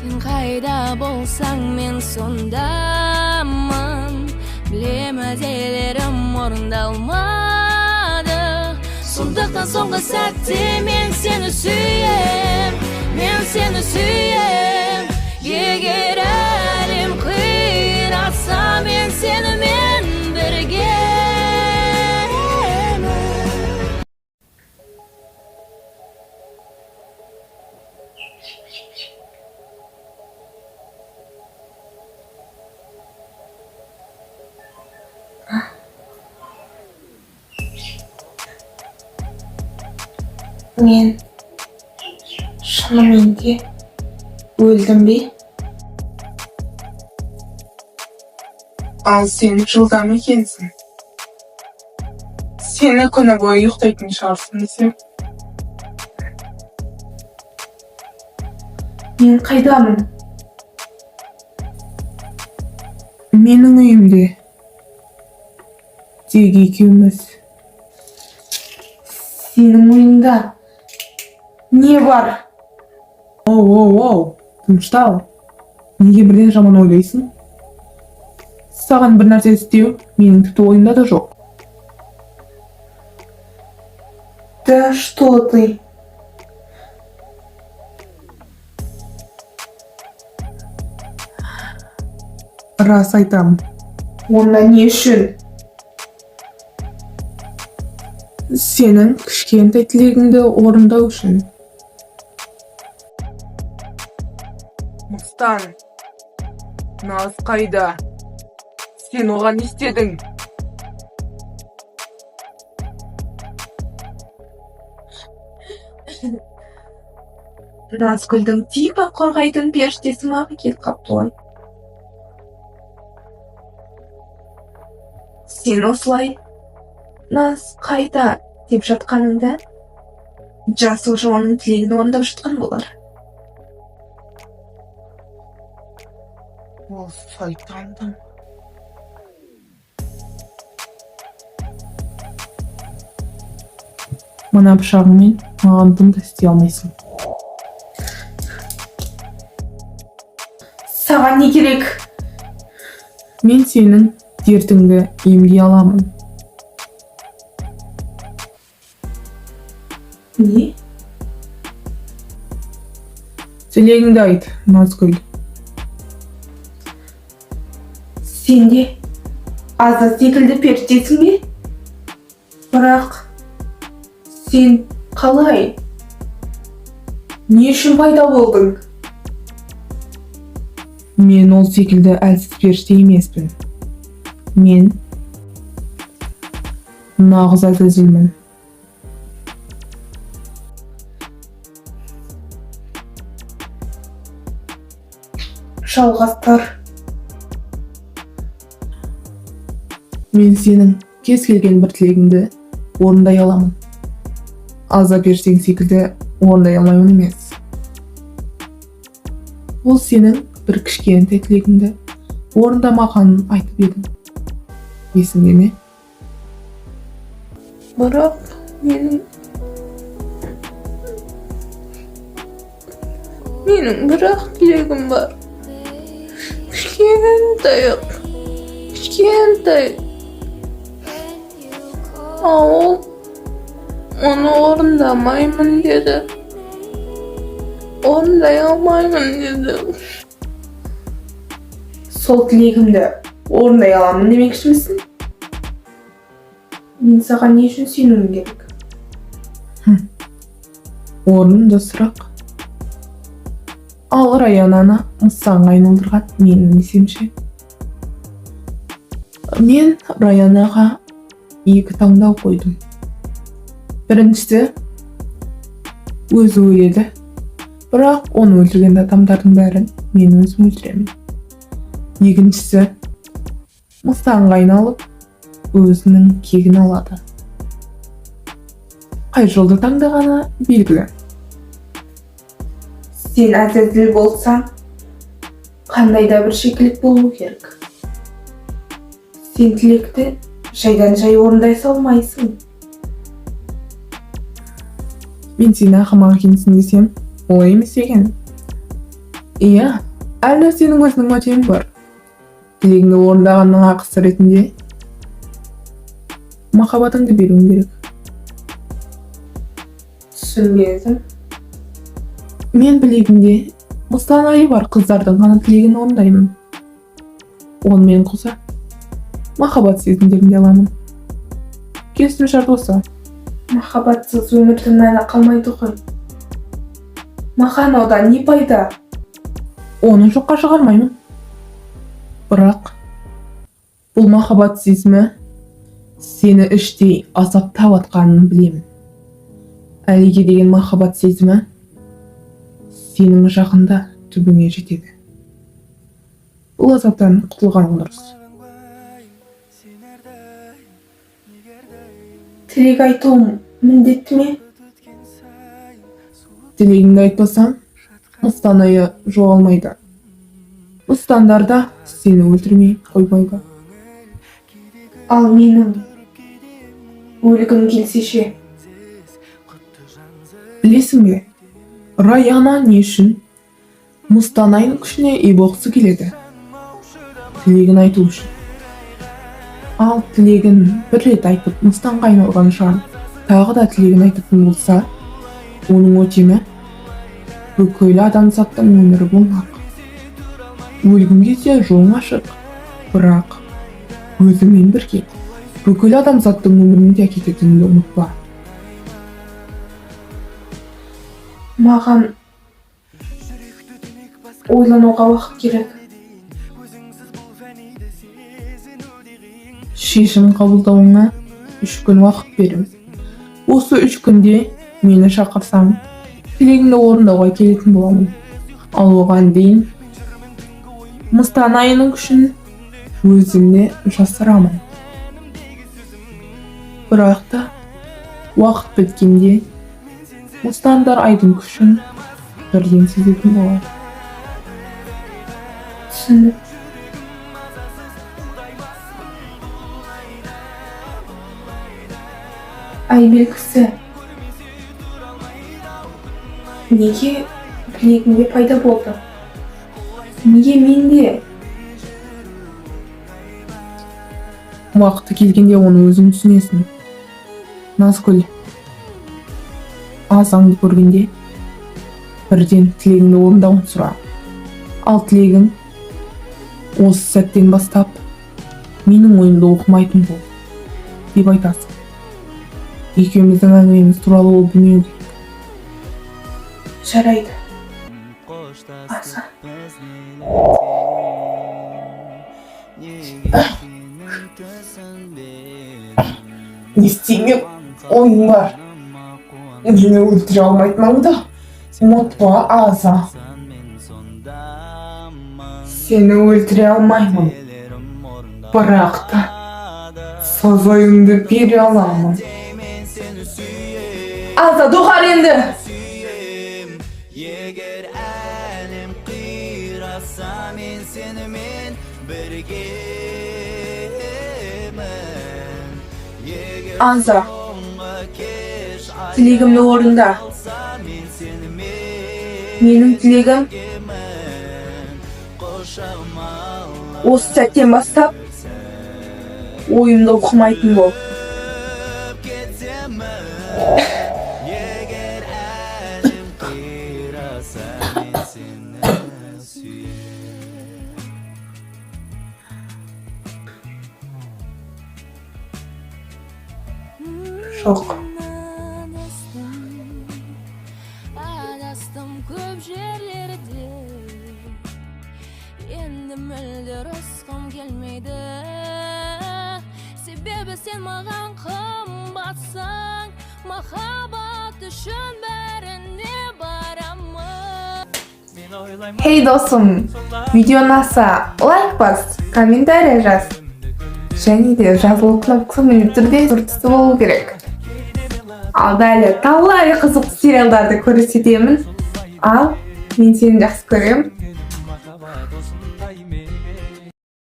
Sen qayda bolsaң men sondaman. Bilemez ellerim orundalmadı. Solduktan soңғы сәтте мен seni suyem, men seni suyem. Егер әлем қиратса мен seninмен birgemen. Men şunымен de öldüm be? Al sen жылдам екенсің. Сені күні бойы ұйықтайтын шығарсың десем. Men қайдамын? Менің үйімде. Тек екеуміз. Senin oyunda ne var? Оу, тыныштал. Неге бірден жаман ойлайсың? Саған бір нәрсе істеу менің тіпті ойымда да жоқ. Да что ты? Рас айтамын. Онда не үшін? Сенің кішкентай тілегіңді орындау үшін. Мыстан, Наз қайда? Сен оған не істедің? Назгүлдің типа қорғайтын періштесі мағы келіп қапты ғой. Сен осылай Наз қайда деп жатқаныңда жасыл жауының тілегін орындап жатқан болар. Ол сайтандым. Мына пышағыңмен маған бұнда істей алмайсың. Саған не керек? Мен сенің дертіңді емдей аламын. Не? Тілегіңді айт, Назгүл. Сен де Азат секілді періштесің бе? Бірақ сен қалай? Не үшін пайда болдың? Мен ол секілді әлсіз періште емеспін. Мен нағыз әзәзілмін. Жалғастыр. Мен сенің кез келген бір тілегіңді орындай аламын. Аза періштең секілді орындай алмаймын емес. Ол сенің бір кішкентай тілегіңді орындамағанын айтып едім. Есіңде ме? Бірақ менің бірақ тілегім бар. Кішкентай. Ол оны орындамаймын деді. Орындай алмаймын деді. Сол тілегімді орындай аламын демекшімісің? Мен саған не үшін сенуім керек? Орынды сұрақ. Ал Раянаны мыссанға айналдырған менің десемше. Мен Раянаға екі таңдау қойдым. Біріншісі, өзі өледі. Бірақ оны өлтірген адамдардың бәрін мен өзім өлтіремін. Екіншісі, мыссанға айналып, өзінің кегін алады. Қай жолды таңдағаны белгілі. Сен әзәзіл болсаң, қандай да бір шикілік болу керек. Сен тілекті жайдан жай орындай салмайсың. Мен сені ақымақ екенсің десем, олай емес екен. Iya, әр нәрсенің өзінің мотиві бар. Тілегіңді орындағанның ақысы ретінде махаббатыңды беруің керек. Түсінбедім. Мен білегімде мұстанайы бар қыздардың ғана тілегін орындаймын. Онымен қоса махаббат сезімдерін де аламын. Келісімшарт осы. Махаббатсыз өмірдің мәні қалмайды ғой. Маған одан не пайда? Оны жоққа шығармаймын. Бірақ бұл махаббат сезімі сені іштей азаптап атқанын білемін. Әлиге деген махаббат сезімі сенің жақында түбіңе жетеді. Бұл азаптан құтылғаның дұрыс. Тілек айтуым міндетті ме? Тілегіңді айтпасаң, мұстанайы жоғалмайды. Мұстандар да сені өлтірмей қоймайды. Ал менің өлгім келсе ше? Білесің бе, Раяна не үшін мұстанайын күшіне ие болғысы келеді? Тілегін айту үшін. Ал тілегін бір рет айтып мұстанға айналған шығар, тағы да тілегін айтатын болса, оның өтемі бүкіл адамзаттың өмірі болмақ. Өлгім келсе жолың ашық, бірақ өзіңмен бірге бүкіл адамзаттың өмірін де әкететініңді ұмытпа. Маған ойлануға уақыт керек. Шешім қабылдауыңа 3 күн уақыт беремін. Осы 3 күнде мені шақырсаң, тілегіңді орындауға келетін боламын. Ал оған дейін мұстанайының күшін өзімде жасырамын. Бірақ та уақыт біткенде мұстандар айдың күшін бірден сезетін болады. Түсіндім. Ай белгісі. Неге тілегімде пайда болды? Неге менде? Уақыты келгенде оны өзің түсінесің. Назгүл, азаңды көргенде бірден тілегіңді орындауын сұра. Ал тілегің осы сәттен бастап менің ойымды оқымайтын бол деп айтасың. Екеуміздің әңгімеміз туралы ол білмеу керек. Жарайды. Аса. Не істеймек ойым бар. Мені өлтіре алмайтыныңды ұмытпа, Аза. Сені өлтіре алмаймын. Бірақ та сазайымды бере аламын. Аза, доғар енді! Егер әлем қираса, мен сенімен біргемін. Аза, тілегімді орында. Менің тілегім осы сәттен бастап ойымды оқымайтын бол. Егер әлем қираса, мен сені сүйемін. Жоқ. Адастым көп жерлерде, енді мүлде ұрысқым келмейді. Себебі сен маған қымбатсың, махаббат үшін бәріне барамын. Хей досым, видео ұнаса лайк бас, комментарий жаз. Және де жазылу кнопкасы міндетті түрде түртісі болу керек. Ал дәлі талай қызықты сериалдарды көрсетемін. Ал мен сені жақсы көремін.